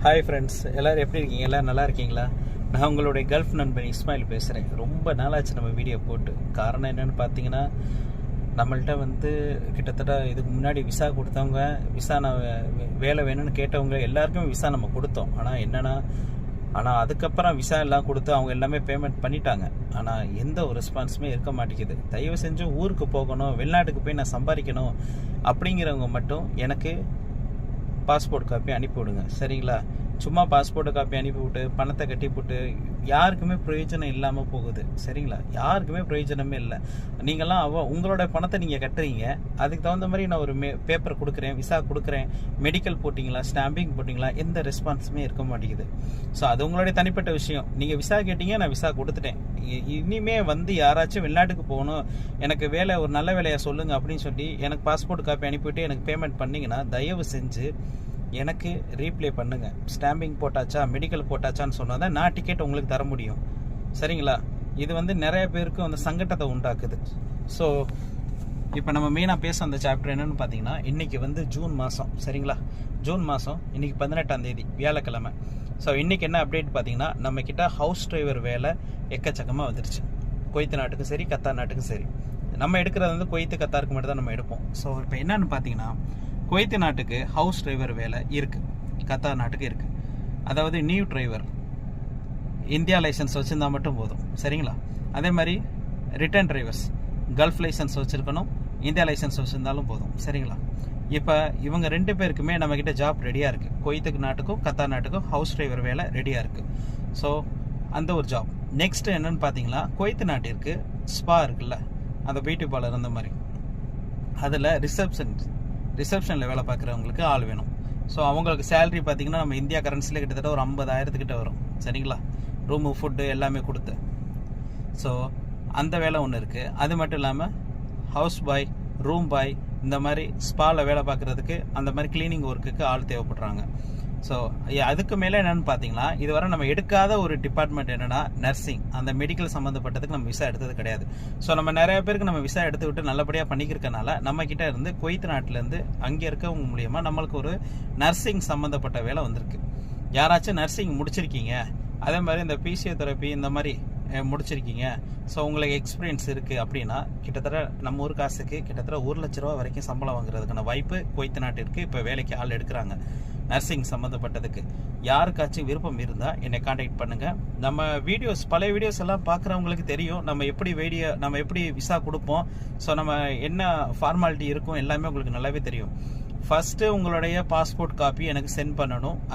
Hi friends, எல்லோரும் எப்படி இருக்கீங்க? எல்லோரும் நல்லா இருக்கீங்களா? நான் உங்களுடைய கல்ஃப் நண்பன் இஸ்மாயில் பேசுகிறேன். ரொம்ப நாளாச்சு நம்ம வீடியோ போட்டு. காரணம் என்னென்னு பார்த்தீங்கன்னா, நம்மள்கிட்ட கிட்டத்தட்ட இதுக்கு முன்னாடி விசா கொடுத்தவங்க, விசா நான் வேலை வேணும்னு கேட்டவங்க எல்லாருக்குமே விசா நம்ம கொடுத்தோம். ஆனால் அதுக்கப்புறம் விசா எல்லாம் கொடுத்து அவங்க எல்லாமே பேமெண்ட் பண்ணிட்டாங்க. ஆனால் எந்த ஒரு ரெஸ்பான்ஸுமே இருக்க மாட்டேங்குது. தயவு செஞ்சு ஊருக்கு போகணும், வெளிநாட்டுக்கு போய் நான் சம்பாதிக்கணும் அப்படிங்கிறவங்க மட்டும் எனக்கு பாஸ்போர்ட் காப்பி அனுப்பிவிடுங்க, சரிங்களா? சும்மா பாஸ்போர்ட் காப்பி அனுப்பிவிட்டு பணத்தை கட்டி போட்டு யாருக்குமே பிரயோஜனம் இல்லாமல் போகுது, சரிங்களா? யாருக்குமே பிரயோஜனமே இல்லை. நீங்கள்லாம் உங்களோட பணத்தை நீங்கள் கட்டுறீங்க, அதுக்கு தகுந்த மாதிரி நான் ஒரு பேப்பர் கொடுக்குறேன், விசா கொடுக்குறேன், மெடிக்கல் போட்டிங்களா, ஸ்டாம்பிங் போட்டிங்களா, எந்த ரெஸ்பான்ஸுமே இருக்க மாட்டேங்குது. ஸோ அது உங்களுடைய தனிப்பட்ட விஷயம். நீங்கள் விசா கேட்டீங்க, நான் விசா கொடுத்துட்டேன். இனிமே யாராச்சும் வெளிநாட்டுக்கு போகணும், எனக்கு வேலை, ஒரு நல்ல வேலையை சொல்லுங்கள் அப்படின்னு சொல்லி எனக்கு பாஸ்போர்ட் காப்பி அனுப்பிவிட்டு எனக்கு பேமெண்ட் பண்ணிங்கன்னா தயவு செஞ்சு எனக்கு ரீப்ளே பண்ணுங்க. ஸ்டாம்பிங் போட்டாச்சா, மெடிக்கல் போட்டாச்சான்னு சொன்னால் தான் நான் டிக்கெட் உங்களுக்கு தர முடியும், சரிங்களா? இது நிறைய பேருக்கு சங்கட்டத்தை உண்டாக்குது. ஸோ இப்போ நம்ம மெயினாக பேச அந்த சாப்டர் என்னன்னு பார்த்தீங்கன்னா, இன்றைக்கி ஜூன் மாதம், சரிங்களா? ஜூன் மாதம் இன்றைக்கி 18ஆம் தேதி வியாழக்கிழமை. ஸோ இன்றைக்கி என்ன அப்டேட் பார்த்தீங்கன்னா, நம்மக்கிட்ட ஹவுஸ் டிரைவர் வேலை எக்கச்சக்கமாக வந்துருச்சு. குவைத் நாட்டுக்கும் சரி, கத்தார் நாட்டுக்கும் சரி. நம்ம எடுக்கிறது குவைத்து, கத்தாருக்கு மட்டும் தான் நம்ம எடுப்போம். ஸோ இப்போ என்னன்னு பார்த்தீங்கன்னா, குவைத் நாட்டுக்கு ஹவுஸ் டிரைவர் வேலை இருக்குது, கத்தார் நாட்டுக்கு இருக்குது. அதாவது நியூ டிரைவர், இந்தியா லைசன்ஸ் வச்சுருந்தா மட்டும் போதும், சரிங்களா? அதே மாதிரி ரிட்டர்ன் டிரைவர்ஸ் கல்ஃப் லைசன்ஸ் வச்சுருக்கணும், இந்தியா லைசன்ஸ் வச்சுருந்தாலும் போதும், சரிங்களா? இப்போ இவங்க 2 பேருக்குமே நம்மக்கிட்ட ஜாப் ரெடியாக இருக்குது. குவைத்துக்கு நாட்டுக்கும் கத்தார் நாட்டுக்கும் ஹவுஸ் டிரைவர் வேலை ரெடியாக இருக்குது. ஸோ அந்த ஒரு ஜாப். நெக்ஸ்ட் என்னன்னு பார்த்தீங்கன்னா, குவைத் நாட்டிற்கு ஸ்பா இருக்குல்ல, அந்த பியூட்டி பார்லர், அந்த மாதிரி அதில் ரிசப்ஷனில் வேலை பார்க்குறவங்களுக்கு ஆள் வேணும். ஸோ அவங்களுக்கு சேலரி பார்த்தீங்கன்னா நம்ம இந்தியா கரன்சியில் கிட்டத்தட்ட ஒரு 50,000 வரும், சரிங்களா? ரூமு, ஃபுட்டு எல்லாமே கொடுத்து. ஸோ அந்த வேலை ஒன்று இருக்குது. அது மட்டும் இல்லாமல் ஹவுஸ் பாய், ரூம் பாய், இந்த மாதிரி ஸ்பாவில் வேலை பார்க்குறதுக்கு, அந்த மாதிரி கிளீனிங் ஒர்க்குக்கு ஆள் தேவைப்படுறாங்க. ஸோ அதுக்கு மேலே என்னென்னு பார்த்தீங்கன்னா, இதுவரை நம்ம எடுக்காத ஒரு டிபார்ட்மெண்ட் என்னென்னா நர்சிங். அந்த மெடிக்கல் சம்மந்தப்பட்டதுக்கு நம்ம விசா எடுத்தது கிடையாது. ஸோ நம்ம நிறைய பேருக்கு நம்ம விசா எடுத்து விட்டு நல்லபடியாக பண்ணிக்கிறதுனால நம்மக்கிட்ட இருந்து குவைத் நாட்டிலேருந்து அங்கே இருக்கவங்க மூலியமாக நம்மளுக்கு ஒரு நர்சிங் சம்மந்தப்பட்ட வேலை வந்திருக்கு. யாராச்சும் நர்சிங் முடிச்சிருக்கீங்க, அதே மாதிரி இந்த பிசியோதெரப்பி இந்த மாதிரி முடிச்சிருக்கீங்க, ஸோ உங்களுக்கு எக்ஸ்பீரியன்ஸ் இருக்குது அப்படின்னா, கிட்டத்தட்ட நம்ம ஊர் காசுக்கு கிட்டத்தட்ட 1 லட்ச ரூபா வரைக்கும் சம்பளம் வாங்குறதுக்கான வாய்ப்பு குவைத் நாட்டிற்கு இப்போ வேலைக்கு ஆள் எடுக்கிறாங்க, நர்சிங் சம்மந்தப்பட்டதுக்கு. யாருக்காச்சும் விருப்பம் இருந்தால் என்னை காண்டாக்ட் பண்ணுங்கள். நம்ம பழைய வீடியோஸ் எல்லாம் பார்க்குறவங்களுக்கு தெரியும் நம்ம எப்படி விசா கொடுப்போம், ஸோ நம்ம என்ன ஃபார்மாலிட்டி இருக்கும் எல்லாமே உங்களுக்கு நல்லாவே தெரியும். ஃபஸ்ட்டு உங்களுடைய பாஸ்போர்ட் காப்பி எனக்கு சென்ட் பண்ணணும்.